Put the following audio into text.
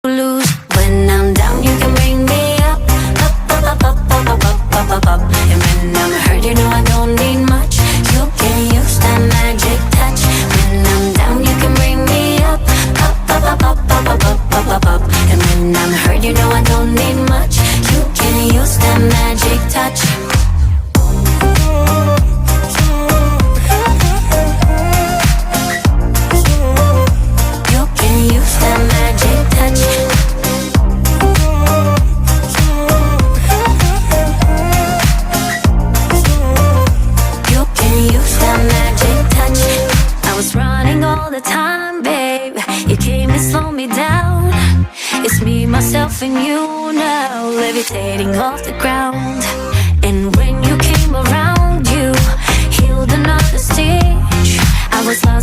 lose. When I'm down, you can bring me up, up, up, up, up, up, up, up, up, up, up. And when I'm hurt, you know I don't need much. You can use that magic touch. When I'm down, you can bring me up, up, up, up, up, up, up, up, up, up, up. And when I'm hurt, you know I don't need much. You can use that magic touch. You can use that magic touch. You can use that magic touch. I was running all the time, babe. You came and slowed me down. It's me, myself, and you now, levitating off the ground. And when you came around, you healed another stitch. I was lost